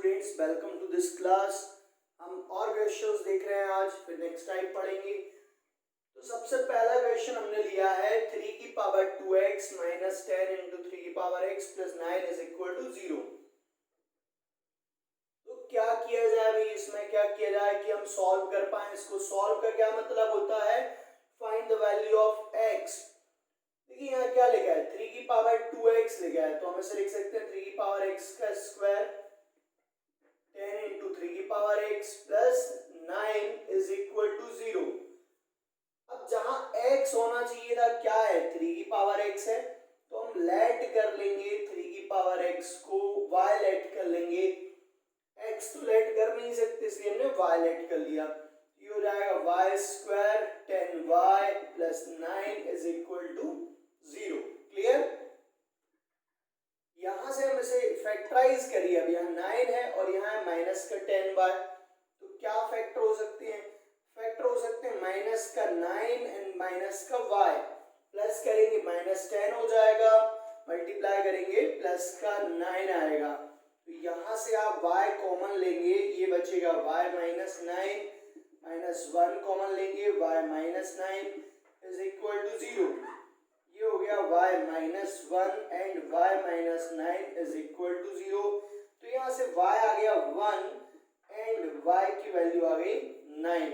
Students, welcome to this class. हम और questions देख रहे हैं आज, फिर नेक्स्ट टाइम पढ़ेंगे। तो सबसे पहला क्वेश्चन हमने लिया है 3 की पावर 2x माइनस 10 इंटू 3 की power x plus 9 is equal to 0। तो क्या किया जाए भाई, इसमें क्या किया जाए कि हम सॉल्व कर पाए इसको। सॉल्व का क्या मतलब होता है, find the value of x। देखिए यहाँ क्या लिखा है, 3 की पावर 2x लिखा है, तो हम इसे लिख सकते हैं 3 की पावर x का स्क्वायर 10 इंटू 3 की power x plus 9 is equal to 0। अब जहां x होना चाहिए था क्या है, 3 की पावर x है, तो हम लेट कर लेंगे 3 की पावर x को y लेट कर लेंगे। x तो लेट कर नहीं सकते इसलिए हमने y लेट कर लिया। ये हो जाएगा y square 10y plus 9 is equal to 0। Clear. यहां से हम इसे फैक्टराइज करिए। अब यहाँ 9 है और यहाँ है माइनस का 10y, तो क्या फैक्टर हो सकते हैं, फैक्टर हो सकते हैं माइनस का 9 एंड माइनस का y। प्लस करेंगे माइनस 10 हो जाएगा, मल्टीप्लाई करेंगे प्लस का 9 आएगा। तो यहाँ से आप y कॉमन लेंगे, ये बचेगा y माइनस 9 माइनस 1 कॉमन लेंगे, y minus 9 is equal to 0। ये हो गया y minus 1 and y minus 9 is equal to 0। तो यहाँ से y आ गया 1 एंड y की वैल्यू आ गई 9।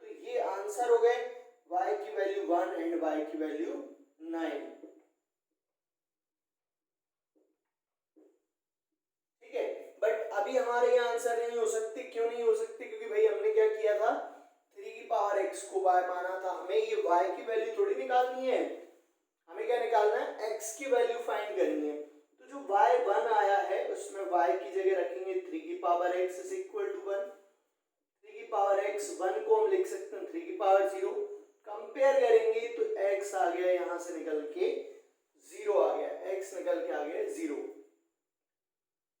तो ये आंसर हो गए, y की वैल्यू 1 एंड y की वैल्यू 9। ठीक है, बट अभी हमारे यहाँ आंसर नहीं हो सकते। क्यों नहीं हो सकते, क्योंकि भाई हमने क्या किया था, 3 की पावर x को y माना था। हमें ये y की वैल्यू थोड़ी निकालनी है, हमें क्या निकालना है, x की वैल्यू फाइंड करनी है। तो जो y1 आया है उसमें y की जगह रखेंगे 3 की power x is equal to 1। 3 की पावर x 1 को हम लिख सकते हैं 3 की पावर 0। कंपेयर करेंगे तो x आ गया यहाँ से निकल के 0 आ गया, x निकल के आ गया 0।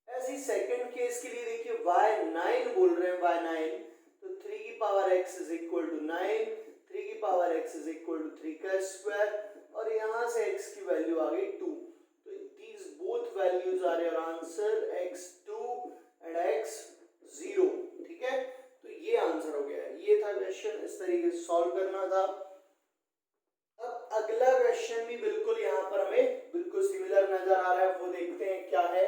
ऐसे ही सेकंड केस के लिए देखिए y9 बोल रहे हैं, y9, तो 3 की power x is equal to 9, 3 की power x is equal to 3 का स्क्वायर, और यहाँ से x की वैल्यू आ गई 2। तो these both values are your answer, x2 and x0। ठीक है, तो ये आंसर हो गया। ये था क्वेश्चन, इस तरीके से सॉल्व करना था। अब अगला क्वेश्चन भी बिल्कुल यहाँ पर हमें बिल्कुल सिमिलर नजर आ रहा है, वो देखते हैं क्या है।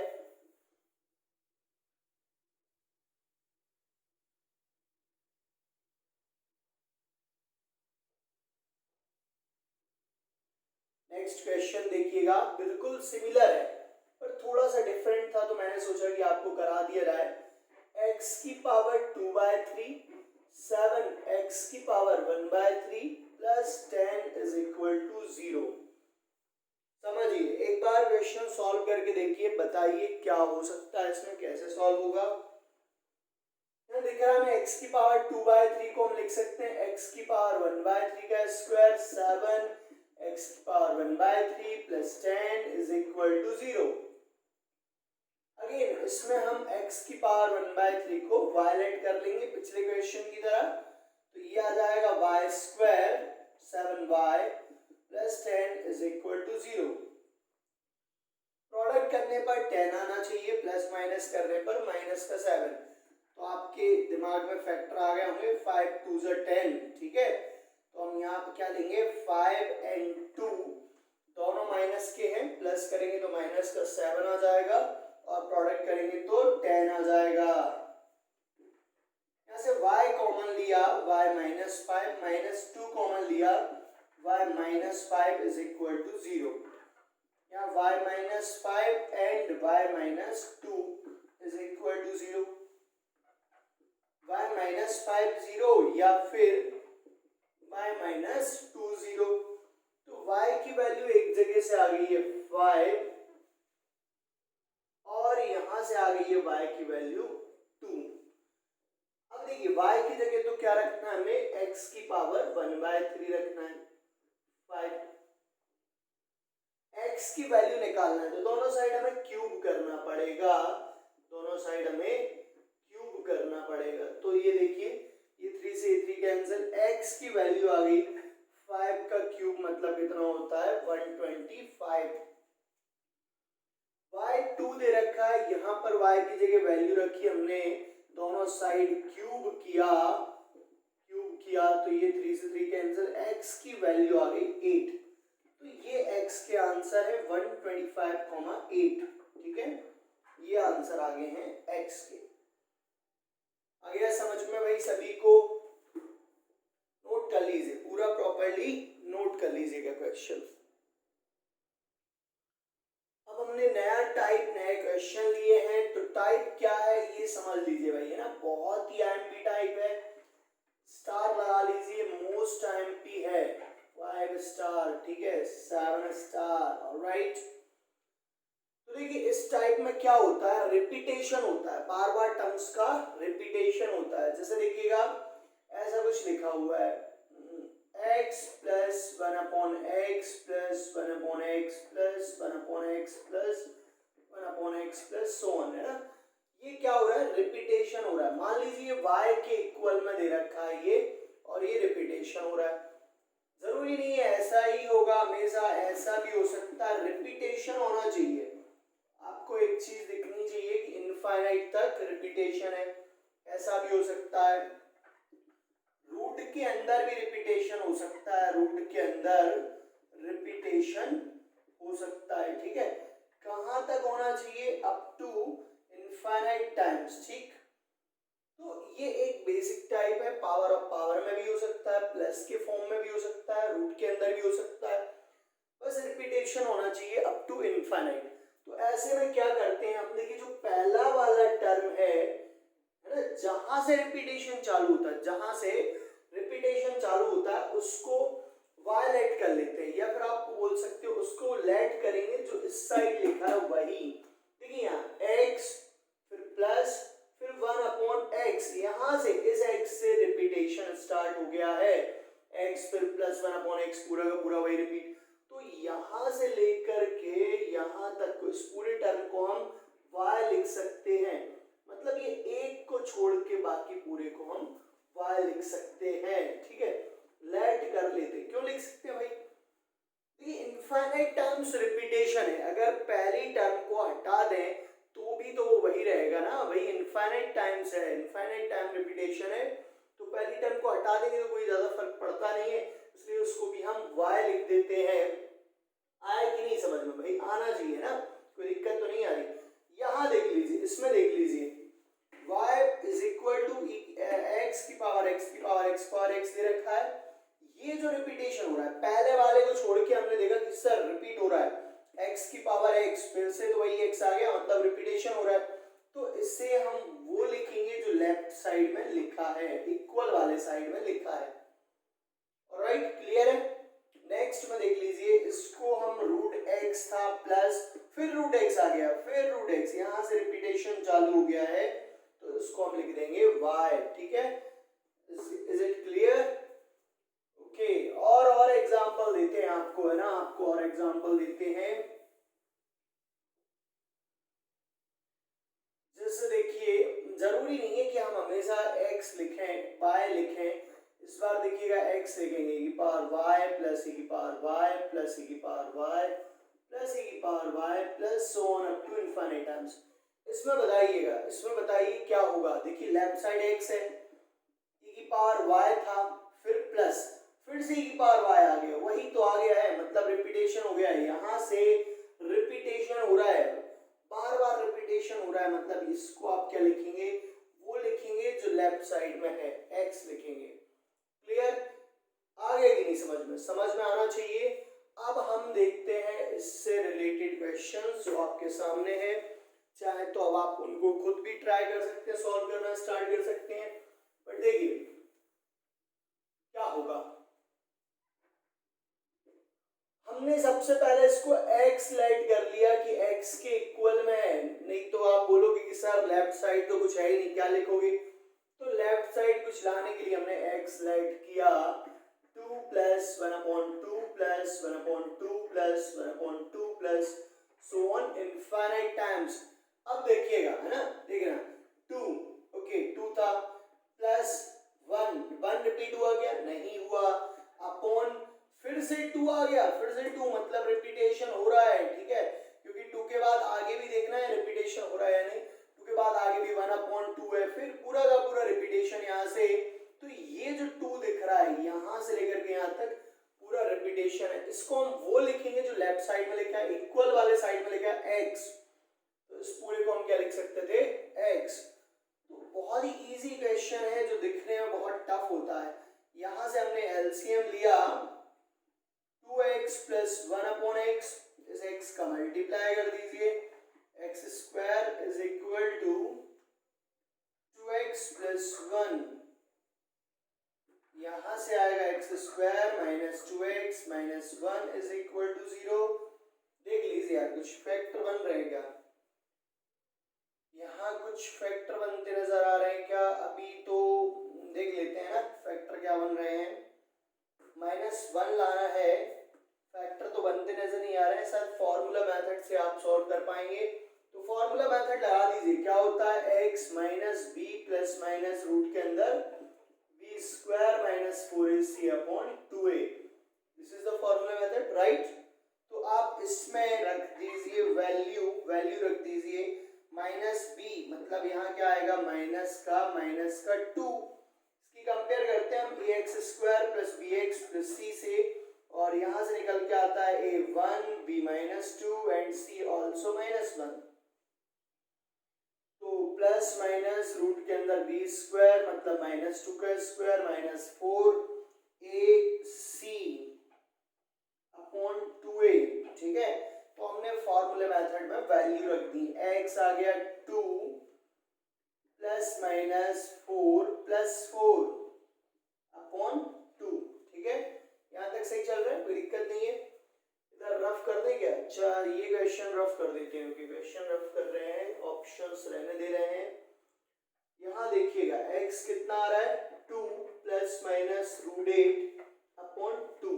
नेक्स्ट क्वेश्चन देखिएगा, बिल्कुल सिमिलर है पर थोड़ा सा डिफरेंट था, तो मैंने सोचा कि आपको करा दिया जाए। x की पावर 2/3 7x की power 1/3 plus 10 is equal to 0। समझिए, एक बार क्वेश्चन सॉल्व करके देखिए, बताइए क्या हो सकता है इसमें, कैसे सॉल्व होगा। यहाँ दिख रहा है हमें x की पावर 2/3 को हम लिख सकते हैं x की पावर 1/3 का स्क्वायर 7 x की power 1/3 plus 10 is equal to 0। Again इसमें हम x की पावर 1/3 को y लेट कर लेंगे पिछले क्वेश्चन की तरह, तो ये आ जाएगा y square 7y plus 10 is equal to 0। Product करने पर 10 आना चाहिए, प्लस माइनस करने पर माइनस का 7। तो आपके दिमाग में फैक्टर आ गए होंगे, 5 2 10। ठीक है, तो हम यहाँ पर क्या लेंगे, 5 एंड 2 दोनों माइनस के हैं, प्लस करेंगे तो माइनस का 7 आ जाएगा, और प्रोडक्ट करेंगे तो 10 आ जाएगा। यहाँ से y कॉमन लिया, y माइनस 5 माइनस 2 कॉमन लिया, y minus 5 is equal to 0। यहाँ y minus 5 and y minus 2 is equal to 0। y minus 5 0 या फिर y माइनस 2 0। तो y की वैल्यू एक जगह से आ गई है 5 और यहां से आ गई है y की वैल्यू 2। अब देखिए y की जगह तो क्या रखना है हमें, x की पावर 1/3 रखना है, 5। x की वैल्यू निकालना है तो दोनों साइड हमें क्यूब करना पड़ेगा, दोनों साइड हमें क्यूब करना पड़ेगा। तो ये देखिए, ये 3 से 3 कैंसिल, x की वैल्यू आ गई 5 का क्यूब मतलब कितना होता है 125। y2 दे रखा है, यहाँ पर y की जगह वैल्यू रखी हमने, दोनों साइड क्यूब किया तो ये 3 से 3 कैंसिल, x की वैल्यू आ गई 8। तो ये x के आंसर है 125,8। ठीक है, ये आंसर आ गए हैं x के। आ गया समझ में भाई सभी को? नोट कर लीजिए, पूरा प्रॉपर्ली नोट कर लीजिएगा क्वेश्चन। अब हमने नया टाइप, नए क्वेश्चन लिए हैं, तो टाइप क्या है ये समझ लीजिए भाई, है ना, बहुत ही आईएमपी टाइप है। स्टार लगा लीजिए, मोस्ट आईएमपी है, 5 स्टार, ठीक है, 7 स्टार, ऑलराइट। तो देखिए इस टाइप में क्या होता है, रिपीटेशन होता है, बार बार टर्म्स का रिपीटेशन होता है। जैसे देखिएगा ऐसा कुछ लिखा हुआ है, x plus 1 upon x plus 1 upon x plus 1 upon x plus 1 upon x plus so on, है ना। ये क्या हो रहा है, रिपीटेशन हो रहा है। मान लीजिए y के इक्वल में दे रखा है ये, और ये रिपीटेशन हो रहा है। जरूरी नहीं है ऐसा ही होगा हमेशा, ऐसा भी हो सकता है, रिपीटेशन होना चाहिए। आपको एक चीज दिखनी चाहिए कि इनफाइनाइट तक रिपीटेशन है, ऐसा भी हो सकता है। रूट के अंदर भी रिपीटेशन हो सकता है, रूट के अंदर रिपीटेशन हो सकता है, ठीक है। कहां तक होना चाहिए, अप टू इनफाइनाइट टाइम्स, ठीक। तो ये एक बेसिक टाइप है, पावर ऑफ पावर में भी हो सकता है, प्लस के फॉर्म में भी हो सकता है, रूट के अंदर भी हो सकता है, बस रिपीटेशन होना चाहिए अप टू इनफाइनाइट। तो ऐसे में क्या करते हैं हम, देखिए जो पहला वाला टर्म है ना, जहां से रिपीटेशन चालू होता है, जहां से रिपीटेशन चालू होता है उसको वायलेट कर लेते हैं, या फिर आप बोल सकते हो उसको लेट करेंगे, जो इस साइड लिखा है वही। देखिए यहाँ x फिर प्लस फिर 1 अपॉन x, यहां से इस x से रिपीटेशन स्टार्ट हो गया है, x फिर प्लस 1 अपॉन x, पूरा का पूरा वही रिपीट। तो यहां से लेकर के यहां तक को, इस पूरे टर्म को हम y लिख सकते हैं, मतलब ये एक को छोड़ के बाकी पूरे को हम y लिख सकते हैं, ठीक है, लेट कर लेते। क्यों लिख सकते हैं भाई, ये इनफाइनाइट टर्म्स रिपीटेशन है, अगर पहली टर्म को हटा दें तो भी तो वो वही रहेगा ना, वही इनफाइनाइट टाइम्स है, इनफाइनाइट टाइम रिपीटेशन है, तो पहली टर्म को हटा देंगे तो कोई ज्यादा फर्क पड़ता नहीं है, इसलिए उसको भी हम y लिख देते हैं। आए कि नहीं समझ में भाई, आना चाहिए ना, कोई दिक्कत तो नहीं आ रही। यहां देख लीजिए, इसमें देख लीजिए, y is equal to x की पावर x दे रखा है। ये जो रिपीटेशन हो रहा है, पहले वाले को छोड़ के हमने देखा कि सर रिपीट हो रहा है, x की पावर x, फिर से तो वही x आ गया, मतलब रिपीटेशन हो रहा है। तो इससे हम वो लिखेंगे जो लेफ्ट साइड में लिखा है, इक्वल वाले साइड में लिखा है। ऑलराइट, क्लियर है। नेक्स्ट में देख लीजिए, इसको हम रूट x था प्लस फिर रूट x आ गया, फिर रूट x, यहां से रिपीटेशन चालू हो गया है, तो इसको हम लिख देंगे y, ठीक है। Is it clear? ओके, और एग्जांपल देते हैं आपको, है ना, आपको और एग्जांपल देते हैं। जैसे देखिए, जरूरी नहीं है कि हम हमेशा x लिखें, y लिखें। इस बार देखिएगा x लिखेंगे e की पावर y प्लस e की पावर y प्लस e की पावर y प्लस e की power y plus so on up to infinite times. इसमें बताइएगा, इसमें बताइए क्या होगा। देखिए लेफ्ट साइड x है, e की पावर y था, फिर प्लस फिर से e की पावर y आ गया, वही तो आ गया है, मतलब रिपीटेशन हो गया है, यहां से रिपीटेशन हो रहा है, बार बार रिपीटेशन हो रहा है, मतलब इसको आप क्या लिखेंगे, वो लिखेंगे जो लेफ्ट साइड में है, x लिखेंगे। क्लियर? आ गया कि नहीं समझ में? समझ में आना चाहिए। अब हम देखते हैं इससे रिलेटेड क्वेश्चंस जो आपके सामने है, चाहे तो अब आप उनको खुद भी ट्राई कर सकते हैं, सॉल्व करना स्टार्ट कर सकते हैं। बट देखिए क्या होगा, हमने सबसे पहले इसको x लेट कर लिया कि x के इक्वल में है, नहीं तो आप बोलोगे कि सर लेफ्ट साइड तो कुछ है ही नहीं, क्या लिखोगे, तो लेफ्ट साइड कुछ लाने के लिए हमने x लेट किया 2 plus 1 upon 2 plus 1 upon 2 plus 1 upon 2 plus so on infinite times. अब देखिएगा, है ना, देखना 2, ओके 2 था, प्लस 1 रिपीट हुआ क्या, नहीं हुआ, अपॉन फिर से 2 आ गया, फिर से 2, मतलब रिपीटेशन हो रहा है, ठीक है, क्योंकि 2 के बाद आगे भी देखना है रिपीटेशन हो रहा है या नहीं। इजी क्वेश्चन है जो दिखने में बहुत टफ होता है। यहाँ से हमने एलसीएम लिया 2x प्लस 1/x, इस x का मल्टीप्लाई कर दीजिए, X square is equal to 2x plus 1, यहाँ से आएगा X square minus 2x minus 1 is equal to 0। देख लीजिए यार कुछ फैक्टर बन रहे हैं क्या, यहाँ कुछ फैक्टर बनते नजर आ रहे हैं क्या? अभी तो देख लेते हैं ना फैक्टर क्या बन रहे हैं। -1 लाना है, फैक्टर तो बनते नजर नहीं आ रहे हैं, सर फॉर्मूला मेथड से आप सॉल्व कर पाएंगे। तो फॉर्मूला मेथड लगा दीजिए, क्या होता है x minus B plus minus root के अंदर B square minus 4ac/2a, this is the formula method, right. तो आप इसमें रख दीजिए वैल्यू रख दीजिए माइनस बी, मतलब यहाँ क्या आएगा माइनस का 2, इसकी कंपेयर करते हैं हम ax square plus bx plus c से, और यहाँ से निकल के आता है a1 b minus 2 and c also -1। तो प्लस माइनस रूट के अंदर बी स्क्वायर मतलब -2 का स्क्वायर माइनस 4ac/2a, ठीक है। तो हमने फॉर्मूले मेथड में वैल्यू रख दी, x आ गया 2 प्लस माइनस 4 प्लस 4/2, ठीक है। यहाँ तक सही चल रहा है, कोई दिक्कत नहीं है। इधर रफ कर दें क्या? अच्छा ये क्वेश्चन रफ कर देते हैं, क्योंकि क्वेश्चन रफ कर रहे हैं, ऑप्शंस रहने दे रहे हैं। यहाँ देखिएगा x कितना आ रहा है 2 प्लस माइनस √8/2।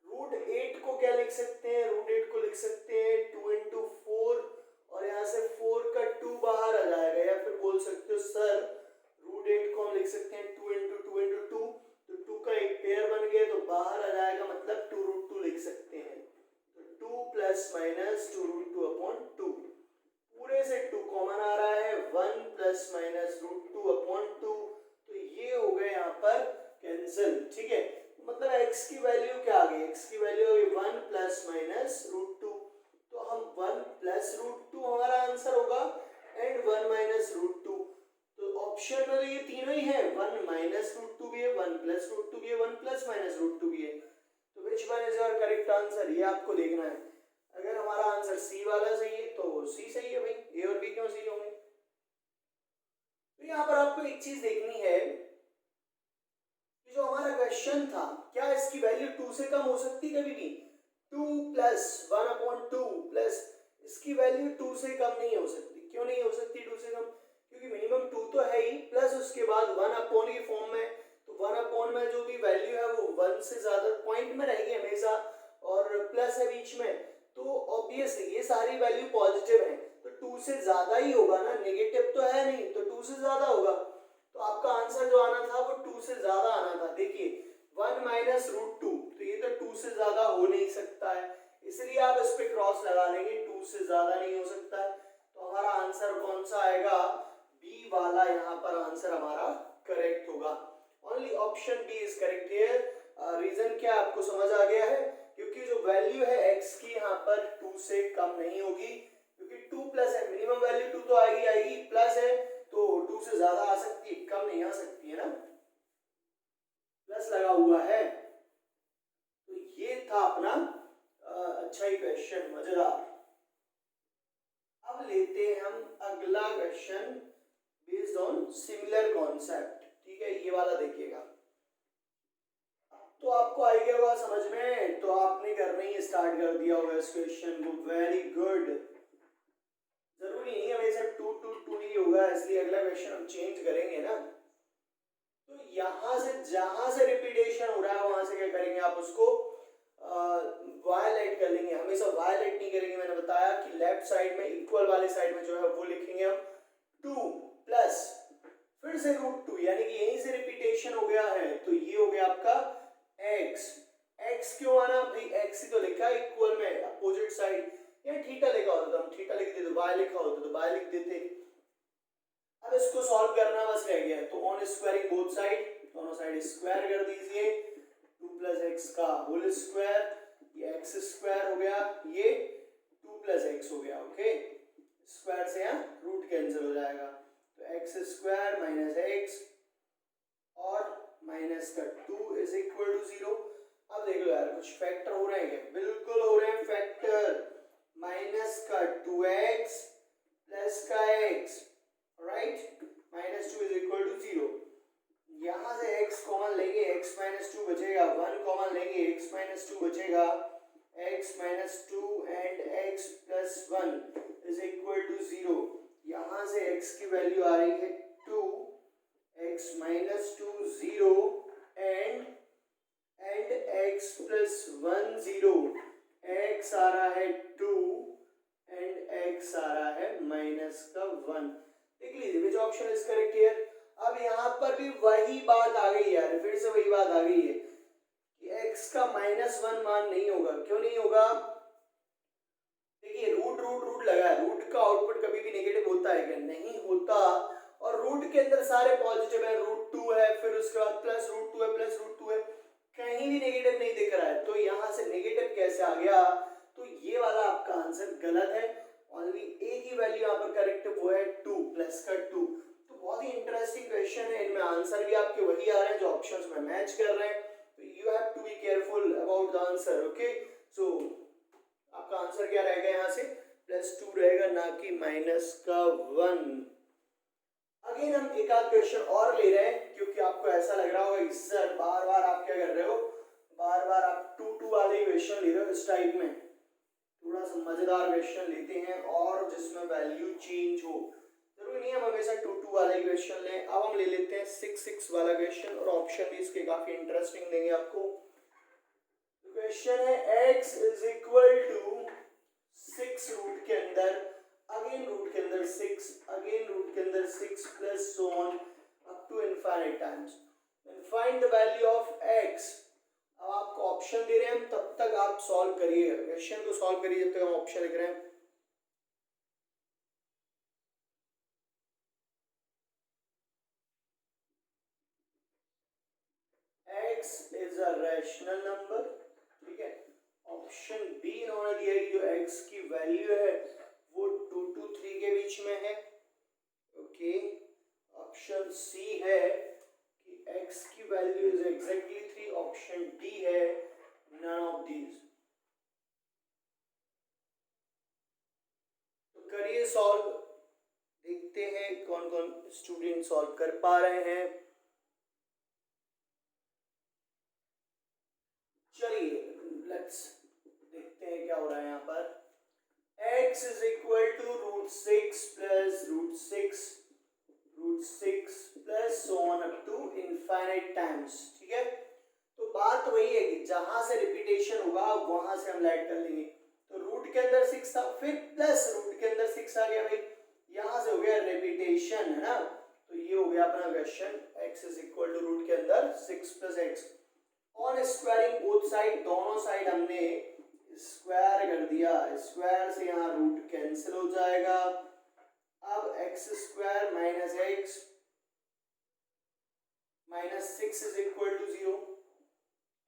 √8 को क्या लिख सकते हैं? √8 को लिख सकते हैं 2 इंटू 4, और यहाँ से 4 का 2 बाहर आ जाएगा, या फिर बोल सकते हो सर √8 को हम लिख सकते हैं 2 इंटू 2 इंटू 2, तो 2 का एक पेयर बन गया तो बाहर आ जाएगा, मतलब 2√2 लिख सकते हैं। तो 2 प्लस माइनस 2√2/2, पूरे से 2 कॉमन आ रहा है, 1 प्लस माइनस √2/2, तो ये हो गए यहाँ पर कैंसिल, ठीक है। मतलब x की वैल्यू क्या आ गई? x की वैल्यू आ गई 1 प्लस माइनस √2, तो हम 1 प्लस √2 हमारा आंसर होगा, एंड 1 माइनस √2। तो ऑप्शन में तो ये तीनों ही है, 1 माइनस √2 भी है, 1 प्लस √2 भी है, 1 प्लस माइनस √2 भी है। तो which one is your correct answer, ये आपको देखना है। अगर हमारा आंसर सी वाला सही है तो सी सही है भाई, ए और बी क्यों सही होंगे? तो यहाँ पर आपको एक चीज देखनी है कि जो हमारा क्वेश्चन था, क्या इसकी वैल्यू 2 से कम हो सकती कभी भी? 2 प्लस 1/2 प्लस इसकी वैल्यू 2 से कम नहीं हो सकती। क्यों नहीं हो सकती 2 से कम? क्योंकि मिनिमम 2 तो है ही, प्लस उसके बाद 1/, की फॉर्म में, तो 1/, में जो भी वैल्यू है वो 1 से ज्यादा पॉइंट में रहेगी हमेशा, और प्लस है बीच में, तो ऑब्वियसली ये सारी वैल्यू पॉजिटिव है, तो 2 से ज्यादा ही होगा ना, नेगेटिव तो है नहीं, तो 2 से ज्यादा होगा। तो आपका आंसर जो आना था वो 2 से ज्यादा आना था। देखिए 1 माइनस √2, तो ये तो 2 से ज्यादा हो नहीं सकता है, इसलिए आप इस पे क्रॉस लगा लेंगे, 2 से ज्यादा नहीं हो सकता है। तो हमारा आंसर कौन सा आएगा? बी वाला यहाँ पर आंसर हमारा करेक्ट होगा। Only option B is correct here. Reason क्या आपको समझ आ गया है? क्योंकि जो वैल्यू है x की यहाँ पर 2 से कम नहीं होगी, क्योंकि 2 प्लस है, मिनिमम वैल्यू 2 तो आएगी, प्लस है तो 2 से ज्यादा आ सकती है, कम नहीं आ सकती है ना, प्लस लगा हुआ है। तो ये था अपना अच्छा ही क्वेश्चन, मजेदार। अब लेते हैं हम अगला question based on similar concept, ठीक है। ये वाला देखिएगा, तो आपको आइडिया होगा समझ में, तो आपने करना ही स्टार्ट कर दिया होगा इस क्वेश्चन को, वेरी गुड। जरूरी नहीं है वैसे 2 ही होगा, इसलिए अगला क्वेश्चन हम चेंज करेंगे ना। तो यहाँ से जहां से रिपीटेशन हो रहा है वहां से क्या करेंगे आप उसको वायलेट कर लेंगे, हमेशा वायलेट नहीं करेंगे। मैंने बताया कि लेफ्ट साइड में इक्वल वाले साइड में जो है वो लिखेंगे हम 2 प्लस फिर से √2, यानी कि यहीं से रिपीटेशन हो गया है, तो ये हो गया आपका x क्यों आना भाई? x ही तो लिखा है इक्वल में, अपोजिट साइड, या थीटा लिखा होता तो हम थीटा लिख देते, y लिखा होता तो y लिख देते। अब इसको सॉल्व करना बस रह गया, तो ऑन स्क्वायरिंग बोथ साइड, दोनों साइड स्क्वायर कर दीजिए, 2 प्लस x का होल स्क्वायर, ये x स्क्वायर हो गया, ये 2 प्लस x हो गया, ओके। स्क्वायर से यहाँ रूट कैंसिल हो जाएगा, तो x x square minus x और माइनस का 2 इज इक्वल टू 0। अब देख लो यार कुछ फैक्टर हो रहे हैं क्या? बिल्कुल हो रहे हैं फैक्टर। माइनस का 2x प्लस का x, right, minus 2 is equal to 0। यहाँ से x कॉमन लेंगे, x माइनस 2 बचेगा, 1 कॉमन लेंगे, x माइनस 2 बचेगा, x minus 2 and x plus 1 is equal to 0। यहाँ से x की वैल्यू आ रही है 2, x minus 2 0 and x plus 1 0, x आ रहा है 2 एंड x आ रहा है माइनस का 1। देख लीजिए विच ऑप्शन इज करेक्ट हियर। अब यहाँ पर भी वही बात आ गई यार, फिर से वही बात आ गई है कि x का -1 मान नहीं होगा। क्यों नहीं होगा? देखिए रूट रूट रूट लगा है, रूट का आउटपुट कभी भी नेगेटिव होता है क्या? नहीं होता। और रूट के अंदर सारे पॉजिटिव है, √2 है, फिर उसके बाद प्लस √2 है, प्लस √2 है, कहीं भी नेगेटिव नहीं दिख रहा है, तो यहाँ से नेगेटिव कैसे आ गया? तो ये वाला आपका आंसर गलत है। ओनली एक ही वैल्यू यहाँ पर करेक्ट, वो है 2 प्लस का 2। तो बहुत ही इंटरेस्टिंग क्वेश्चन है, इनमें आंसर भी आपके वही आ रहे हैं जो ऑप्शंस में मैच कर रहे हैं। तो you have to be careful about the answer. Okay, so आपका आंसर क्या रहेगा? यहाँ से +2 रहेगा, ना कि माइनस का 1। अगेन हम एक आध क्वेश्चन और ले रहे हैं, क्योंकि आपको ऐसा लग रहा होगा कि सर बार बार आप क्या कर रहे हो, बार बार आप 2 वाले क्वेश्चन ले रहे हो। इस टाइप में थोड़ा सा मजेदार क्वेश्चन लेते हैं और जिसमें वैल्यू चेंज हो। जरूरी नहीं हम हमेशा 2 वाले क्वेश्चन लें। अब हम ले लेते हैं 6 वाला क्वेश्चन, और ऑप्शन भी इसके काफी इंटरेस्टिंग देंगे आपको। क्वेश्चन है x is equal to 6 root के अंदर, अगेन रूट के अंदर 6, अगेन रूट के अंदर 6 plus so on up to infinite times. Then find the value of x। अब आपको ऑप्शन दे रहे हैं हम, तब तक आप सॉल्व करिए, क्वेश्चन को सॉल्व करिए जब तक हम ऑप्शन लिख रहे हैं। x is a rational number, ठीक है। ऑप्शन बी इन्होंने दिया है कि जो x की वैल्यू है वो 2 to 3 के बीच में है। ओके, ऑप्शन सी है कि x की value is exactly 3। Option D है नन ऑफ दीज। तो करिए सॉल्व, देखते हैं कौन कौन स्टूडेंट सॉल्व कर पा रहे हैं। चलिए लेट्स देखते हैं क्या हो रहा है यहाँ पर। x is equal to √6 plus √6 plus so on up to infinite times, ठीक है। तो बात वही है कि जहां से रिपीटेशन होगा वहां से हम ऐड कर लेंगे। तो रूट के अंदर 6 था, फिर प्लस रूट के अंदर 6 आ गया भाई, यहां से हो गया रिपीटेशन, है ना। तो ये हो गया अपना question, x is equal to root के अंदर 6 plus x। On squaring both side, दोनों साइड हमने स्क्वायर कर दिया, स्क्वायर से यहाँ रूट कैंसिल हो जाएगा। अब x square minus x minus 6 is equal to 0।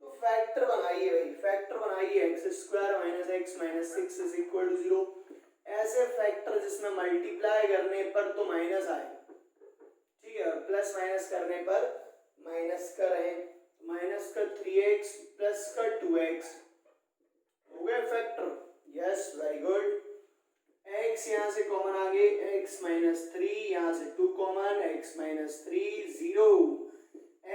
तो फैक्टर बनाइए भाई, फैक्टर बनाइए, x square minus x minus 6 is equal to 0। ऐसे फैक्टर जिसमें मल्टीप्लाई करने पर तो माइनस आए, ठीक है, और प्लस माइनस करने पर माइनस का रहे। माइनस का 3x प्लस का 2x हो गया factor. Yes, very good. x यहाँ से कॉमन आ गए, x माइनस 3, यहाँ से 2 common, x minus 3 0,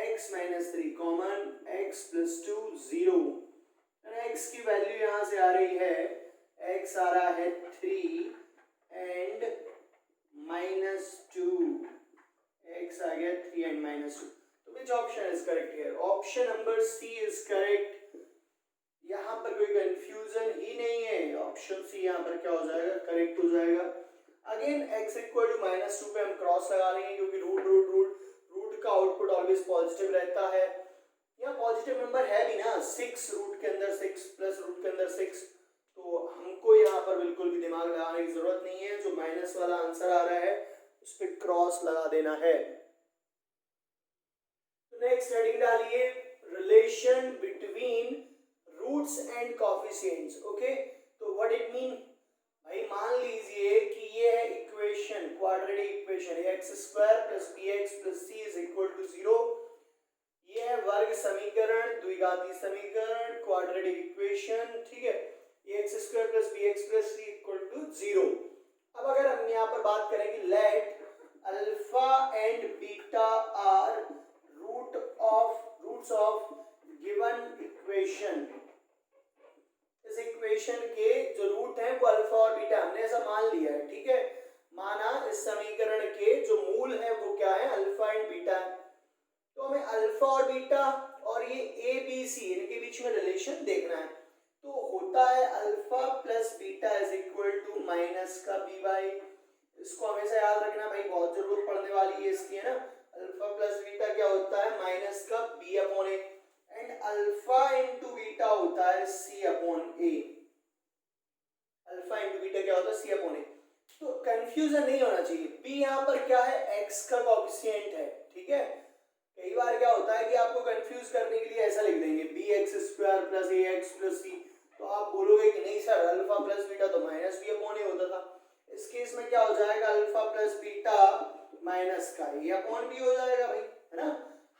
x minus 3 common, x plus 2 0। x की वैल्यू यहाँ से आ रही है, x आ रहा है 3 एंड -2, x आ गया 3 एंड -2। तो which option is correct here? Option number C is correct. यहाँ पर कोई कंफ्यूजन ही नहीं है, ऑप्शन सी यहाँ पर क्या हो जाएगा, करेक्ट हो जाएगा। अगेन x इक्वल टू -2 पे हम क्रॉस लगा लेंगे, क्योंकि रूट का आउटपुट ऑलवेज पॉजिटिव रहता है। यहाँ पॉजिटिव नंबर है भी ना, 6 रूट के अंदर 6 प्लस रूट के अंदर 6, तो हमको यहाँ पर बिल्कुल भी दिमाग लगाने की जरूरत नहीं है। जो माइनस वाला आंसर आ रहा है उस पर क्रॉस लगा देना है। नेक्स्ट हेडिंग डालिए, relation between roots and coefficients. Okay, तो व्हाट इट मीन भाई, मान लीजिए कि ये है equation, quadratic equation, x square की समीकरण, क्वाड्रेटिक इक्वेशन, ठीक है, ax square plus bx plus c equal to 0। अब अगर हम यहाँ पर बात करें कि let alpha and beta are roots of given equation, इस इक्वेशन के जो रूट हैं वो अल्फा और बीटा, हमने ऐसा मान लिया है, ठीक है, माना इस समीकरण के जो मूल है वो क्या है, अल्फा एंड बीटा है। तो हमें अल्फा और बीटा और ये ए बी सी इनके बीच में रिलेशन देखना है। तो होता है alpha plus beta is equal to minus का बी बाई, इसको हमेशा याद रखना भाई, बहुत जरूरत पड़ने वाली है इसकी, है ना। अल्फा प्लस बीटा क्या होता है, माइनस का B upon A, and alpha into beta होता है C upon A. Alpha into beta क्या होता है, सी अपॉन ए। तो कंफ्यूजन नहीं होना चाहिए, बी यहाँ पर क्या है, एक्स का कोएफिशिएंट है, ठीक है। कई बार क्या होता है कि आपको कंफ्यूज करने के लिए ऐसा लिख देंगे बी एक्स स्क्वायर प्लस ए एक्स प्लस सी, तो आप बोलोगे कि नहीं सर अल्फा प्लस बीटा तो माइनस बी अपॉन ए होता था। इस केस में क्या हो जाएगा, अल्फा प्लस बीटा माइनस का ए अपॉन बी हो जाएगा भाई, है ना।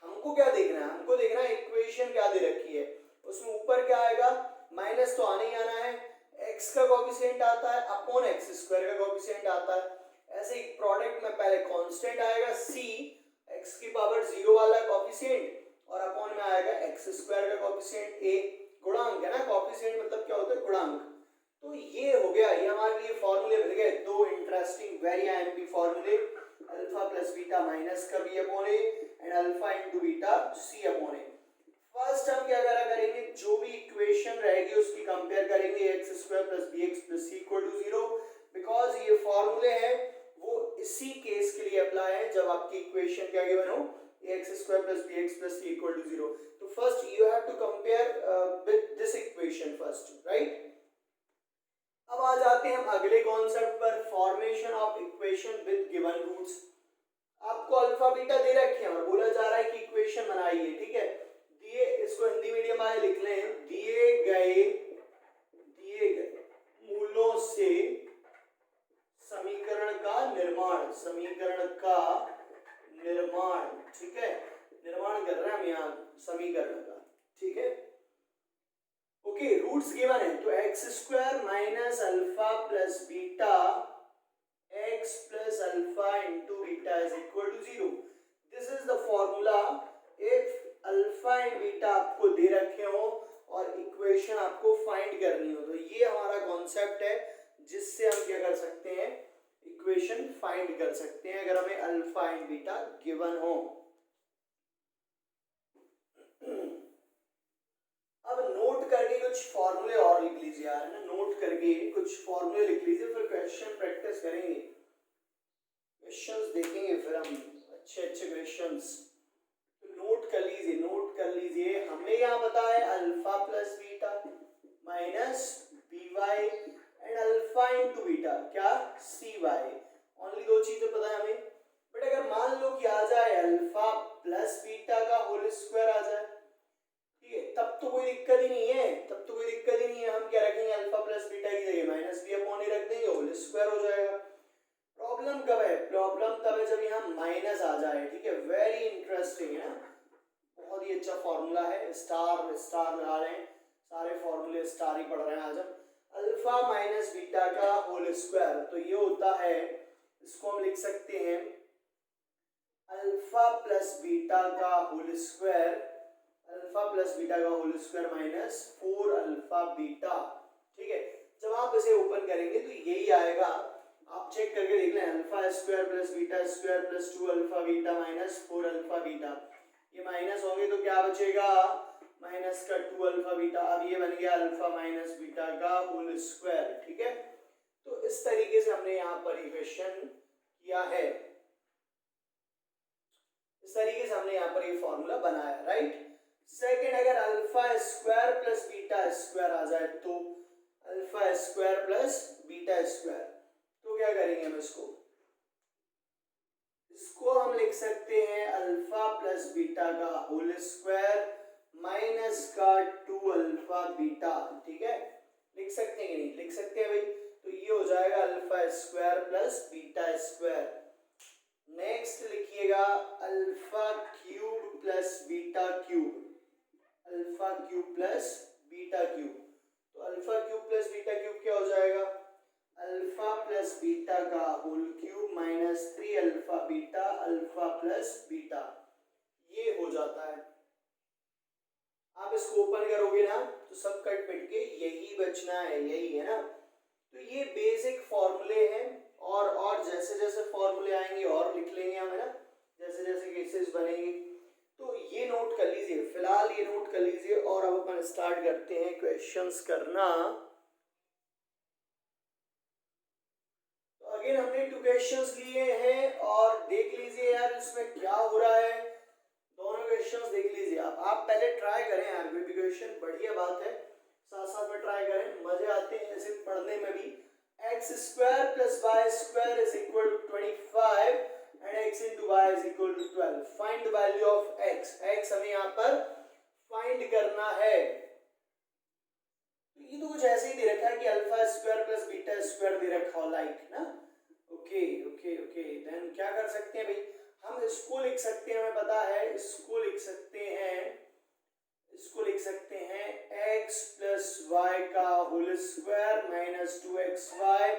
हमको क्या देखना है, हमको देखना है इक्वेशन क्या दे रखी है, उसमें ऊपर क्या आएगा, माइनस तो आने ही आना है, x का कोएफिशिएंट आता है अपॉन एक्स स्क्वायर का कोएफिशिएंट आता है। ऐसे ही प्रोडक्ट में पहले कांस्टेंट आएगा c, x की पावर 0 वाला कोएफिशिएंट, और अपॉन में आएगा एक्स स्क्वायर का कोएफिशिएंट a, गुणांक है ना, कोएफिशिएंट मतलब क्या होता है, गुणांक। तो ये हो गया, ये हमारे लिए फॉर्मूले मिल गए, दो इंटरेस्टिंग वेरी आईएमपी फॉर्मूले, अल्फा प्लस बीटा माइनस का B upon A and alpha into beta C upon A. First हम क्या करा करेंगे, जो भी इक्वेशन रहेगी उसकी कंपेयर करेंगे, X square plus B X plus C equal to 0, because ये फॉर्मूले हैं वो इसी केस के लिए अप्लाई है जब आपकी इक्वेशन क्या गिवन हो, X square plus B X plus C equal to 0। तो first you have to compare with this equation first, right. अब आ जाते हैं हम अगले कॉन्सेप्ट पर, formation of equation with given roots. आपको अल्फा बीटा दे रखे हैं और बोला जा रहा है कि इक्वेशन बनाइए, ठीक है। दिए, इसको हिंदी मीडियम वाले लिख लें, दिए गए मूलों से समीकरण का निर्माण, समीकरण का निर्माण, ठीक है, निर्माण कर रहे हैं हम यहाँ समीकरण का, ठीक है। ओके, रूट्स गिवन है, तो X square minus alpha plus beta X plus alpha into beta is equal to 0। This is the formula if alpha and beta आपको दे रखे हो और इक्वेशन आपको फाइंड करनी हो। तो ये हमारा कॉन्सेप्ट है जिससे हम क्या कर सकते हैं, इक्वेशन फाइंड कर सकते हैं अगर हमें अल्फा एंड बीटा गिवन हो। अब नोट करके कुछ फॉर्मूले और लिख लीजिए यार, ना, नोट करके कुछ फॉर्मूले लिख लीजिए, फिर क्वेश्चन प्रैक्टिस करेंगे, क्वेश्चंस देखेंगे फिर हम, अच्छे अच्छे क्वेश्चंस। नोट कर लीजिए, नोट कर लीजिए, हमने यहाँ बताया alpha plus beta minus B Y and alpha into beta क्या, सी वाई। ओनली दो चीजें पता है हमें, बट अगर मान लो कि आ जाए अल्फा प्लस बीटा का होल स्क्वायर आ जाए, ठीक है, तब तो कोई दिक्कत ही नहीं है, तब तो कोई दिक्कत ही नहीं है। हम क्या रखेंगे, अल्फा प्लस बीटा की जगह माइनस बी अपॉन ए रख देंगे, होल स्क्वायर हो जाएगा। प्रॉब्लम कब है, प्रॉब्लम तब है जब यहाँ माइनस आ जाए, ठीक है। वेरी इंटरेस्टिंग है, बहुत ही अच्छा फॉर्मूला है, स्टार स्टार लगा रहे हैं, सारे फॉर्मूले स्टार ही पढ़ रहे हैं आज हम। अल्फा माइनस बीटा का होल स्क्वायर, तो ये होता है, इसको हम लिख सकते हैं अल्फा प्लस बीटा का whole square, alpha plus beta का whole square minus 4 alpha beta, ठीक है। जब आप इसे ओपन करेंगे तो यही आएगा, आप चेक करके देख लें, alpha square plus beta square plus 2 alpha beta minus 4 alpha beta, ये माइनस होंगे तो क्या बचेगा, माइनस का 2 अल्फा बीटा। अब ये बन गया अल्फा माइनस बीटा का होल स्क्वायर, ठीक है। तो इस तरीके से हमने यहाँ पर इक्वेशन किया है, इस तरीके से हमने यहाँ पर ये फॉर्मूला बनाया, राइट। सेकेंड, अगर alpha square plus beta square आ जाए, तो alpha square plus beta square, तो क्या करेंगे हम इसको हम लिख सकते हैं अल्फा प्लस बीटा का होल स्क्वायर माइनस का 2 अल्फा बीटा, ठीक है। लिख सकते हैं कि नहीं, लिख सकते हैं भाई। तो ये हो जाएगा alpha square plus beta square. Next लिखिएगा alpha cube plus beta cube, alpha cube plus beta cube. तो alpha cube plus beta cube क्या हो जाएगा, अल्फा प्लस बीटा का whole cube minus 3 alpha beta alpha plus beta, ये हो जाता है। आप इसको ओपन करोगे ना तो सब कट पिट के यही बचना है, यही है ना। तो ये बेसिक फॉर्मूले हैं, और जैसे जैसे फॉर्मूले आएंगे और लिख लेंगे हम, है ना, जैसे जैसे केसेस बनेंगे। तो ये नोट कर लीजिए, फिलहाल ये नोट कर लीजिए, और अब अपन स्टार्ट करते हैं क्वेश्चंस करना। तो अगेन हमने 2 क्वेश्चंस लिए हैं, और देख लीजिए यार इसमें क्या हो रहा है, दोनों क्वेश्चंस देख लीजिए आप पहले ट्राई करें यार, कोई भी क्वेश्चन बढ़िया बात है, साथ साथ में ट्राई करें, मजे आते हैं ऐसे पढ़ने में भी। X square plus Y square is equal to 25 and X into Y is equal to 12। Find the value of X, X हमें यहाँ पर फाइंड करना है। तो ये तो कुछ ऐसे ही दे रखा है कि alpha square plus beta square दे रखा हो, लाइक ना। ओके ओके ओके, देन क्या कर सकते हैं भाई, हम इसको लिख सकते हैं, हमें पता है इसको लिख सकते हैं, इसको लिख सकते हैं x प्लस वाई का whole square minus 2xy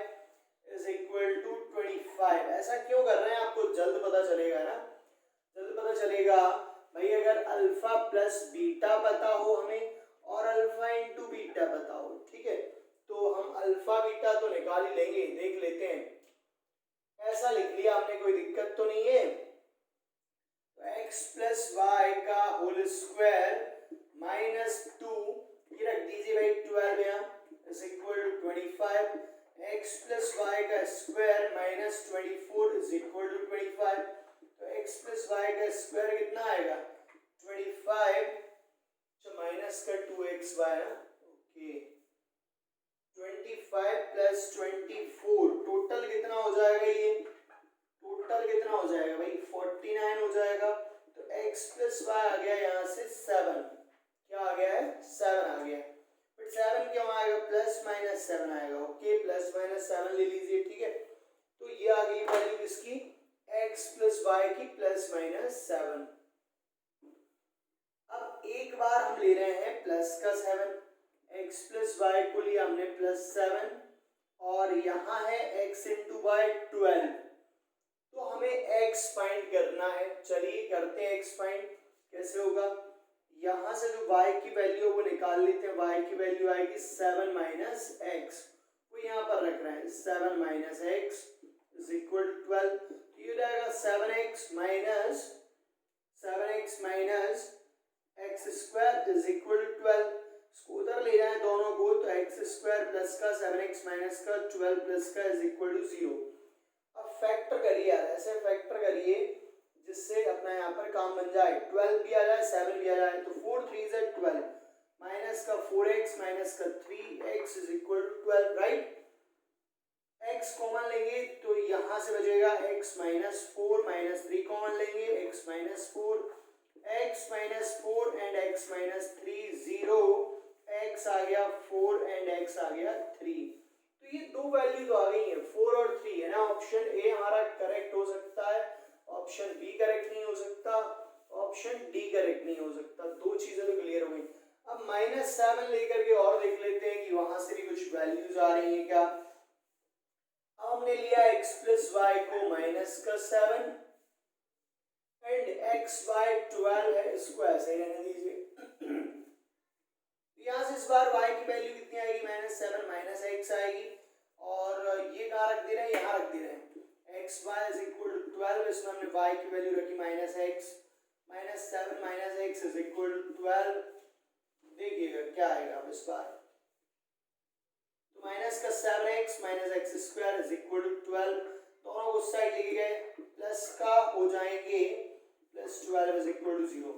is equal to 25। ऐसा क्यों कर रहे हैं आपको जल्द पता चलेगा ना, जल्द पता चलेगा भाई। अगर अल्फा प्लस बीटा पता हो हमें और अल्फा इंटू बीटा पता हो, ठीक है, तो हम अल्फा बीटा तो निकाल ही लेंगे, देख लेते हैं। ऐसा लिख लिया हमने, कोई दिक्कत तो नहीं है। तो x प्लस वाई का होल स्क्वायर माइनस 2, ये रख दीजिए भाई 12 यहाँ is equal to 25, x plus Y का square minus 24 is equal to 25। तो x प्लस वाई का स्क्वायर कितना आएगा 25, तो माइनस का 2xy ना, ओके 25 प्लस 24, टोटल कितना हो जाएगा, ये टोटल कितना हो जाएगा भाई 49 हो जाएगा। तो x प्लस वाई आ गया यहाँ से 7, क्या आ गया है 7 आ गया, बट 7 क्यों आएगा, प्लस माइनस 7 आएगा, ओके प्लस माइनस 7 ले लीजिए, ठीक है। तो ये आ गई वैल्यू किसकी, x प्लस वाई की प्लस माइनस 7। अब एक बार हम ले रहे हैं प्लस का 7, x प्लस वाई को लिया हमने प्लस 7, और यहाँ है x इंटू वाई 12, तो हमें x फाइंड करना है। चलिए करते हैं x फाइंड, कैसे होगा, यहाँ से जो y की वैल्यू वो निकाल लेते हैं, y की वैल्यू आएगी 7 माइनस एक्स, वो यहाँ पर रख रहे हैं 7 minus x is equal to 12। तो ये जाएगा 7x minus x square is equal to 12। इसको उधर ले जाए दोनों को, तो एक्स स्क्वायर प्लस का 7x माइनस का 12 प्लस का इज इक्वल टू 0। अब फैक्टर करिए यार, ऐसे फैक्टर करिए जिससे अपना यहाँ पर काम बन जाए, 12 भी आ जाए 7 भी आ जाए, तो 4 3 से 12 माइनस का 4x माइनस का 3x is equal to 12, right. x common लेंगे तो यहाँ से बचेगा x माइनस 4 माइनस 3 कॉमन लेंगे, x minus 4 and x minus 3 0, x आ गया 4 एंड x आ गया 3। तो ये दो वैल्यू तो आ गई है 4 और 3, है ना। ऑप्शन ए हमारा करेक्ट हो सकता है, ऑप्शन बी करेक्ट नहीं हो सकता, ऑप्शन डी करेक्ट नहीं हो सकता, दो चीजें तो क्लियर हो गई। अब माइनस 7 लेकर के और देख लेते हैं कि वहां से भी कुछ वैल्यूज आ रही है क्या। अब हमने लिया x प्लस वाई को माइनस का 7 एंड x वाई 12 है, इसको ऐसे ही रहने दीजिए। यहाँ से इस बार y की वैल्यू कितनी आएगी, माइनस 7 माइनस एक्स आएगी, और ये कहाँ रख दे रहे हैं, यहाँ रख दे रहे हैं x y is equal to 12, इसमें हमने y की वैल्यू रखी minus x, minus 7 minus x is equal to 12। देखिएगा क्या आएगा अब इस बार, तो माइनस का 7x minus x square is equal to 12, दोनों को साइड लेके गए, प्लस का हो जाएंगे प्लस 12 इज इक्वल टू 0।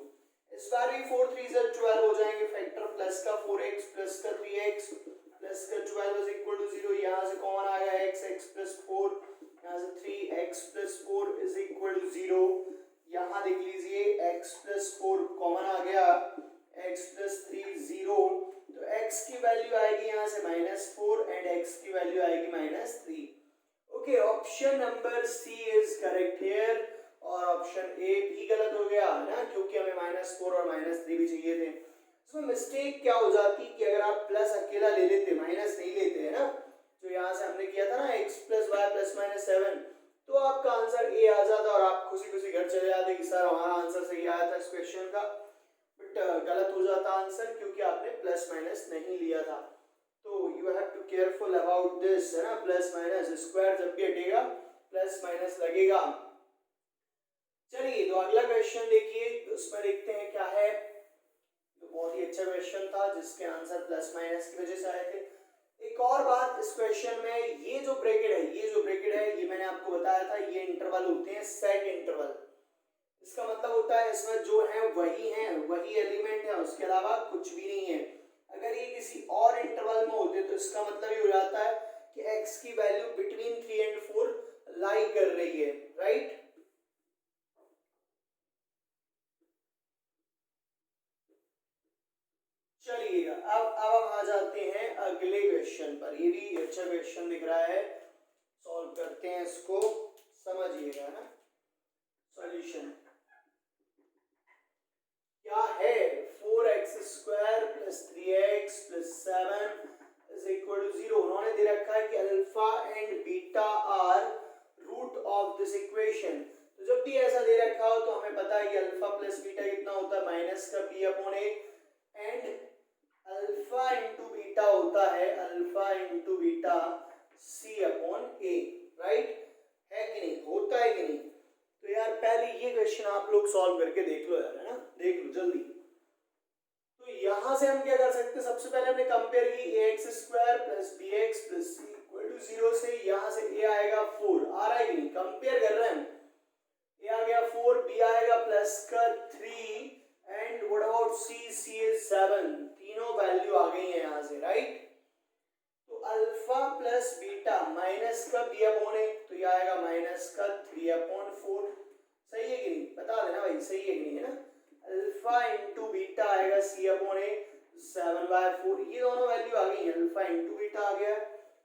इस बार भी 4 3 से 12 हो जाएंगे फैक्टर, प्लस का 4x प्लस का 3x प्लस का 12 इज इक्वल टू 0। यहाँ से कॉमन आ गया x प्लस 4, यहाँ से 3x plus 4 is equal to 0। यहाँ देख लीजिए x प्लस 4 कॉमन आ गया, x प्लस 3 0, तो x की वैल्यू आएगी यहाँ से माइनस 4 एंड x की वैल्यू आएगी minus 3। Okay, option number C is correct here, और ऑप्शन ए भी गलत हो गया ना, क्योंकि हमें माइनस 4 और माइनस 3 भी चाहिए थे। इसमें मिस्टेक क्या हो जाती कि अगर आप प्लस अकेला ले लेते, माइनस नहीं लेते हैं ना, जो यहाँ से हमने किया था ना x plus y plus minus 7, तो आपका आंसर ए आ जाता और आप खुशी खुशी घर चले जाते कि सर हमारा आंसर सही आया था इस क्वेश्चन का। बट गलत हो जाता आंसर क्योंकि आपने प्लस माइनस नहीं लिया था। तो you have to careful about this, है ना, प्लस माइनस स्क्वायर जब भी हटेगा प्लस माइनस लगेगा। चलिए तो अगला क्वेश्चन देखिए, उसमें देखते हैं क्या है। तो बहुत ही अच्छा क्वेश्चन था जिसके आंसर प्लस माइनस की वजह से आए थे। एक और बात इस क्वेश्चन में, ये जो ब्रैकेट है ये मैंने आपको बताया था, ये इंटरवल होते हैं सेट इंटरवल। इसका मतलब होता है इसमें जो है वही एलिमेंट है, उसके अलावा कुछ भी नहीं है। अगर ये किसी और इंटरवल में होते तो इसका मतलब ये हो जाता है कि x की वैल्यू बिटवीन 3 एंड 4 लाई कर रही है, राइट। चलिए अब हम आ जाते हैं अगले क्वेश्चन पर। ये भी अच्छा क्वेश्चन दिख रहा है, सॉल्व करते हैं इसको, समझिएगा ना। सॉल्यूशन क्या है, 4x square plus 3x plus 7 is equal to 0। उन्होंने दे रखा है कि alpha and beta are root of this equation. तो जब भी ऐसा दे रखा हो तो हमें पता है कि अल्फा प्लस बीटा कितना होता है, माइनस का b upon a, and alpha into beta होता है alpha into beta c upon a, right. है कि नहीं, होता है कि नहीं। तो यार पहले ये क्वेश्चन आप लोग सॉल्व करके देख लो यार, है ना, देख लो जल्दी। तो यहां से हम क्या कर सकते हैं, सबसे पहले हमने कंपेयर की ax square plus bx plus c equal to 0 से, यहां से a आएगा 4, आ रहा है कि नहीं, कंपेयर कर रहे हैं हम। a आ गया 4, b आएगा प्लस का 3 and what about c, c is 7, तीनों वैल्यू आ गई है यहां से, राइट। तो अल्फा प्लस बीटा माइनस का b अपॉन a, तो ये आएगा माइनस का 3 अपॉन 4, सही है कि नहीं, बता देना भाई सही है कि नहीं, है ना। अल्फा इंटू बीटा आएगा c अपॉन a 7/4, ये दोनों वैल्यू आ गई हैं, अल्फा इंटू बीटा आ गया,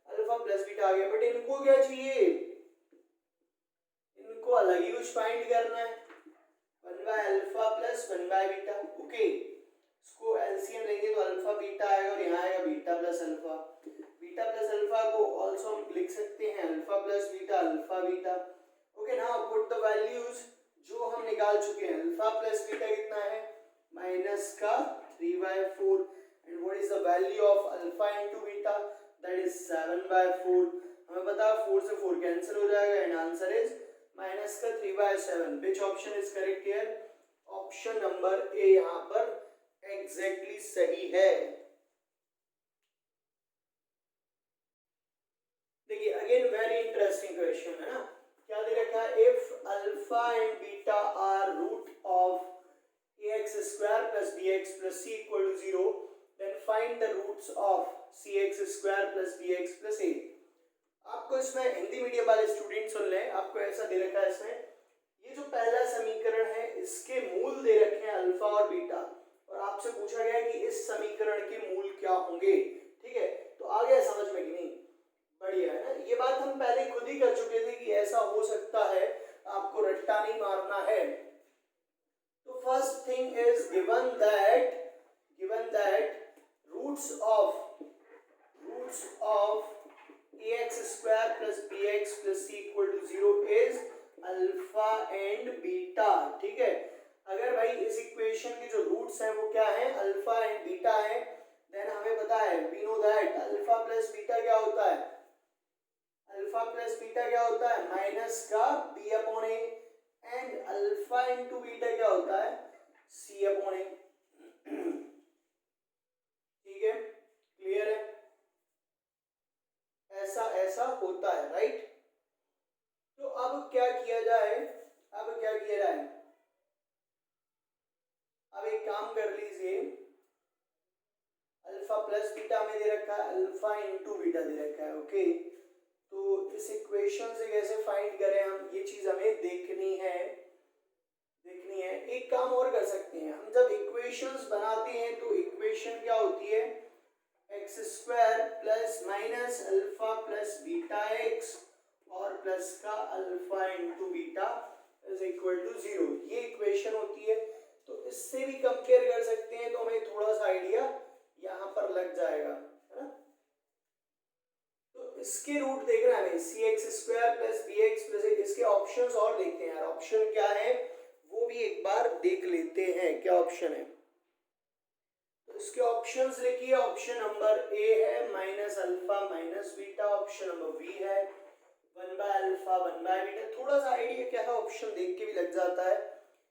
अल्फा प्लस बीटा आ गया। बट इनको क्या चाहिए, इनको अलग ही कुछ फाइंड करना है, 1/अल्फा प्लस 1/बीटा। ओके, इसको एलसीएम लेंगे तो अल्फा बीटा आएगा और यहाँ आएगा beta plus alpha. Beta plus alpha को ऑल्सो हम लिख सकते हैं alpha plus beta alpha beta. Okay, now put the values जो हम निकाल चुके हैं। अल्फा प्लस बीटा कितना है, माइनस का 3/4, and what is the value of alpha into beta, that is 7/4। हमें पता है 4 से 4 कैंसिल हो जाएगा एंड आंसर इज माइनस का 3/7। विच option is correct here, option number ए यहाँ पर एग्जैक्टली सही है। देखिए अगेन वेरी इंटरेस्टिंग क्वेश्चन है ना, क्या दे रखा है, if alpha and beta are root of ax square plus bx plus c equal to 0, then find the roots of cx square plus bx plus a। आपको इसमें हिंदी मीडियम वाले student सुन लें, आपको ऐसा दे रखा है इसमें, ये जो पहला समीकरण है इसके मूल दे रखे हैं अल्फा और बीटा, और आपसे पूछा गया है कि इस समीकरण के मूल क्या होंगे। ठीक है, तो आ गया समझ में कि नहीं, बढ़िया है ना। ये बात हम पहले खुद ही कर चुके थे कि ऐसा हो सकता है, आपको रट्टा नहीं मारना है। तो first thing is given that roots of ax square plus bx plus c equal to 0 is alpha and beta. ठीक है, अगर भाई इस इक्वेशन के जो रूट्स हैं वो क्या हैं, अल्फा एंड बीटा है, देन हमें पता है, we know that alpha plus beta क्या होता है, अल्फा प्लस बीटा क्या होता है, माइनस का b upon a, and alpha into beta क्या होता है, c अपॉन a। ठीक है, क्लियर है, ऐसा होता है, राइट। तो अब क्या किया जाए, अब एक काम कर लीजिए, अल्फा प्लस बीटा में दे रखा है, अल्फा इंटू बीटा दे रखा है। ओके, तो इस इक्वेशन से कैसे फाइंड करें हम, ये चीज हमें देखनी है। एक काम और कर सकते हैं हम, जब इक्वेशंस बनाते हैं तो इक्वेशन क्या होती है, x square plus minus alpha plus beta x और प्लस का alpha into beta is equal to 0, ये इक्वेशन होती है। तो इससे भी कंपेयर कर सकते हैं, तो हमें थोड़ा सा आइडिया यहाँ पर लग जाएगा, है ना। तो इसके रूट देख रहे हैं हमें, C X square plus B X plus, इसके ऑप्शंस और देखते हैं यार, ऑप्शन क्या है वो भी एक बार देख लेते हैं, क्या ऑप्शन है। तो इसके ऑप्शंस लिखिए, ऑप्शन नंबर ए है minus alpha minus beta, option number B है 1/अल्फा 1/बीटा। थोड़ा सा आइडिया क्या है ऑप्शन देख के भी लग जाता है,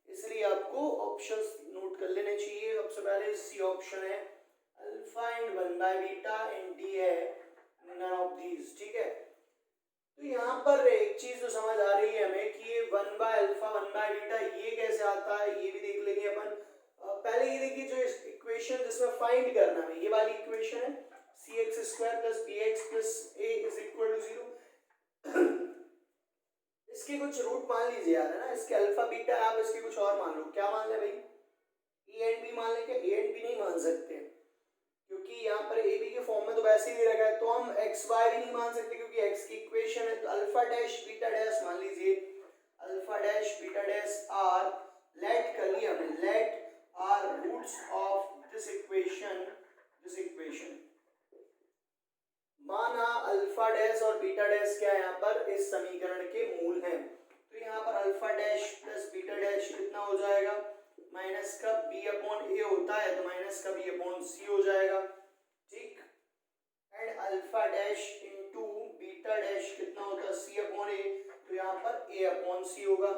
इसलिए आपको ऑप्शंस नोट कर लेने चाहिए। सबसे पहले सी ऑप्शन है अल्फा एंड 1/बीटा एंड डी है नन ऑफ दीज, ठीक है। तो यहाँ पर एक चीज तो समझ आ रही है हमें कि ये 1/अल्फा 1/बीटा ये कैसे आता है, ये भी देख लेंगे अपन। पहले ये देखिए जो इक्वेशन जिसमें फाइंड करना है, ये वाली इक्वेशन है C X square plus B X plus A is equal to 0। इसके कुछ रूट मान लीजिए यार, है ना, इसके अल्फा बीटा आप इसके कुछ और मान लो, क्या मान ले भाई, ए एंड बी मान ले, क्या ए एंड बी नहीं मान सकते क्योंकि यहाँ पर ए बी के फॉर्म में तो वैसे ही दे रखा है, तो हम एक्स वाई भी नहीं मान सकते क्योंकि एक्स की इक्वेशन है। तो अल्फा डैश बीटा डैश मान लीजिए, alpha dash beta dash R, let कर लिया हमने, let R roots of this equation, this equation माना अल्फा डैश और बीटा डैश क्या है यहाँ पर इस समीकरण के मूल हैं। तो यहाँ पर alpha dash plus beta dash कितना हो जाएगा, माइनस का बी अपॉन ए होता है तो माइनस का बी अपॉन सी हो जाएगा, ठीक। And alpha dash into beta dash कितना होता है सी अपॉन ए, तो यहाँ पर ए अपॉन सी होगा।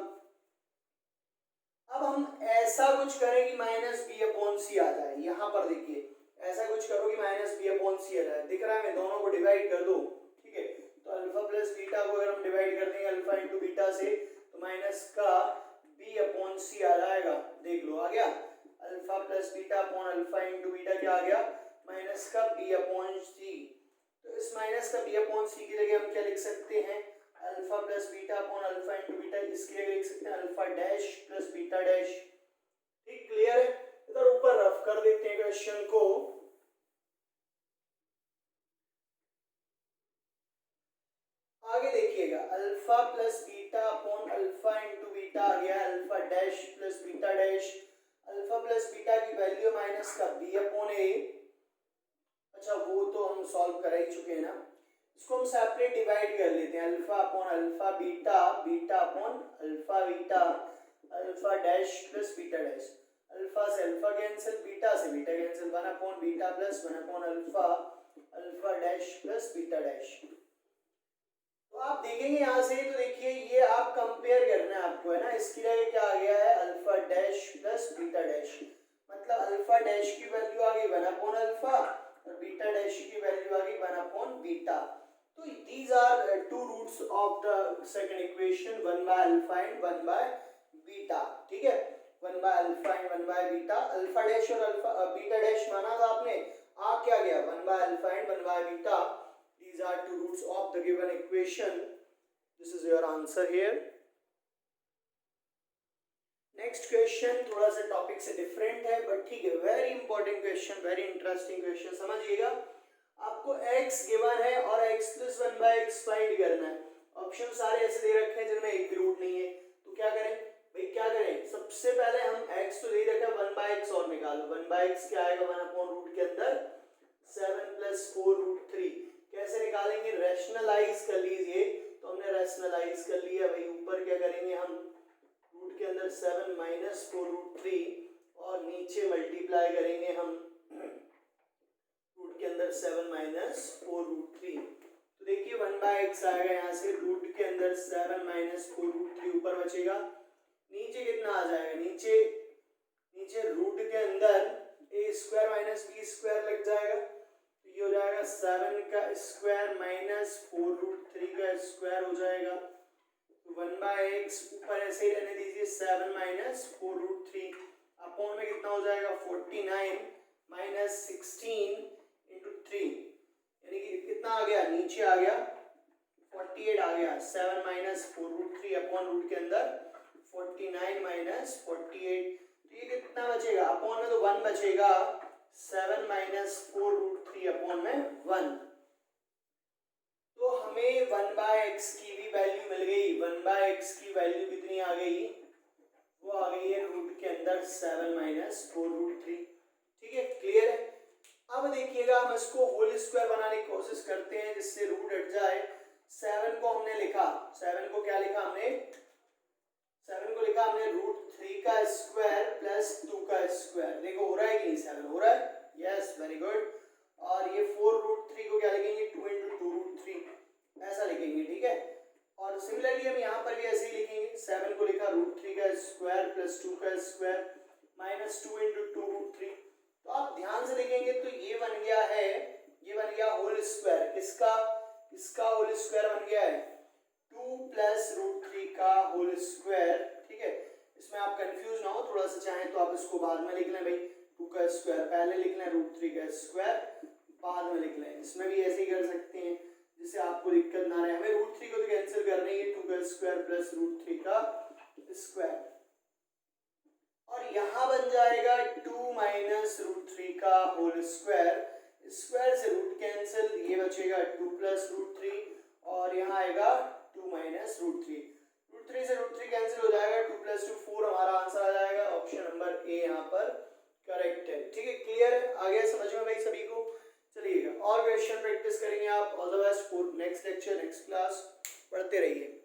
अब हम ऐसा कुछ करें कि माइनस बी अपॉन सी आ जाए, यहाँ पर देखिए ऐसा कुछ करो कि माइनस बी अपॉन सी आ जाए, दिख रहा है मैं, दोनों को डिवाइड कर दो, ठीक है। तो अल्फा प्लस बीटा को अगर हम डिवाइड कर देंगे अल्फा इंटू बीटा से तो माइनस का बी अपॉन सी आ जाएगा, देख लो आ गया, alpha plus beta upon alpha into beta क्या आ गया, माइनस का बी अपॉन सी। तो इस माइनस का बी अपॉन सी की जगह हम क्या लिख सकते हैं, alpha plus beta upon alpha into beta, इसकी जगह लिख सकते हैं alpha dash plus beta dash, ठीक, क्लियर है। इधर ऊपर रफ कर देते हैं क्वेश्चन को, आगे देखिएगा, alpha plus beta upon alpha into beta आ गया, alpha dash plus beta dash, alpha plus beta की वैल्यू माइनस का बी अपॉन ए, अच्छा वो तो हम सॉल्व कर ही चुके हैं ना, इसको हम सेपरेट डिवाइड कर लेते हैं, alpha upon alpha beta, beta upon alpha beta, alpha dash plus beta dash, alpha से अल्फा कैंसिल, बीटा से beta cancel, 1 upon beta plus 1 upon alpha, alpha dash plus beta dash. तो आप देखेंगे यहाँ से, तो देखिए ये आप कंपेयर करना है आपको, है ना, इसकी जगह क्या आ गया है alpha dash plus beta dash, मतलब अल्फा डैश की वैल्यू आ गई 1 अपॉन अल्फा और बीटा डैश की वैल्यू आ गई 1 अपॉन बीटा। तो these are two roots of the second equation, one by alpha and one by beta, ठीक है, one by alpha and one by beta, alpha dash और अल्फा बीटा डैश माना था आपने, आ क्या गया one by alpha and one by beta. These are two roots of the given equation. This is your answer here. Next question थोड़ा सा टॉपिक से डिफरेंट है बट ठीक है, very important question, very interesting question, समझिएगा। आपको x गिवन है और x प्लस 1/x फाइंड करना है, ऑप्शन सारे ऐसे दे रखे हैं जिनमें एक भी रूट नहीं है, तो क्या करें भाई, क्या करें, सबसे पहले हम x तो दे रखा है 1/x और निकालो, 1/x क्या आएगा 1 अपॉन रूट के अंदर 7 प्लस 4 रूट 3, कैसे निकालेंगे, रैशनलाइज कर लीजिए, तो हमने रैशनलाइज कर लिया भाई, ऊपर क्या करेंगे हम रूट के अंदर 7 माइनस 4 रूट 3 और नीचे मल्टीप्लाई करेंगे हम रूट के अंदर 7 माइनस 4 रूट 3, तो देखिए 1/x आएगा यहाँ से, रूट के अंदर 7 माइनस 4 रूट 3 ऊपर बचेगा, नीचे कितना आ जाएगा, नीचे रूट के अंदर a square minus b square लग जाएगा, ये हो जाएगा 7 का स्क्वायर माइनस 4 रूट 3 का स्क्वायर हो जाएगा, तो 1/x ऊपर ऐसे ही रहने दीजिए, 7 माइनस 4 रूट 3 अपॉन में कितना हो जाएगा 49 माइनस 16 इंटू 3, यानी कि कितना आ गया, नीचे आ गया 48 आ गया, 7 माइनस 4 रूट 3 अपॉन रूट के अंदर 49 माइनस 48, तो ये कितना बचेगा, अपॉन में तो 1 बचेगा, 7 माइनस 4 रूट 3 अपॉन में 1, तो हमें 1/x की भी वैल्यू मिल गई, 1/x की वैल्यू कितनी आ गई, वो आ गई है रूट के अंदर 7 माइनस 4√3। ठीक है, क्लियर है। अब देखिएगा हम इसको होल स्क्वायर बनाने की कोशिश करते हैं जिससे रूट हट जाए। 7 को हमने लिखा, 7 को क्या लिखा हमने, 7 को लिखा हमने √3 का स्क्वायर प्लस 2 का स्क्वायर। देखो हो रहा है कि नहीं, 7 हो रहा है, यस वेरी गुड। और ये 4√3 को क्या लिखेंगे, 2 × 2√3 ऐसा लिखेंगे, ठीक है। और सिमिलरली हम यहाँ पर भी ऐसे ही लिखेंगे, 7 को लिखा √3 का स्क्वायर प्लस 2 का स्क्वायर माइनस 2 × 2√3। तो आप ध्यान से देखेंगे तो ये बन गया है, ये बन गया होल स्क्वायर, किसका, इसका होल स्क्वायर बन गया है 2 प्लस √3 का होल स्क्वायर। ठीक है, इसमें आप कंफ्यूज ना हो, थोड़ा सा चाहें तो आप इसको बाद में लिख लें भाई, 2 का स्क्वायर पहले लिख लें, √3 का स्क्वायर बाद में लिख लें। इसमें भी ऐसे ही कर सकते हैं जिससे आपको दिक्कत ना रहे। हमें √3 को तो कैंसिल करना ही है, 2 का स्क्वायर प्लस √3 का स्क्वायर। और यहाँ बन जाएगा 2 माइनस √3 का होल स्क्वायर, स्क्वायर से रूट कैंसिल, ये बचेगा 2 प्लस √3 और यहाँ आएगा 2 माइनस √3। √3 से √3 कैंसिल हो जाएगा, 2 प्लस 2 4 हमारा आंसर आ जाएगा। ऑप्शन नंबर ए यहाँ पर करेक्ट है। ठीक है, क्लियर है, आ गया समझ में भाई सभी को। चलिएगा और क्वेश्चन प्रैक्टिस करेंगे आप। All the best for next lecture, next class, पढ़ते रहिए।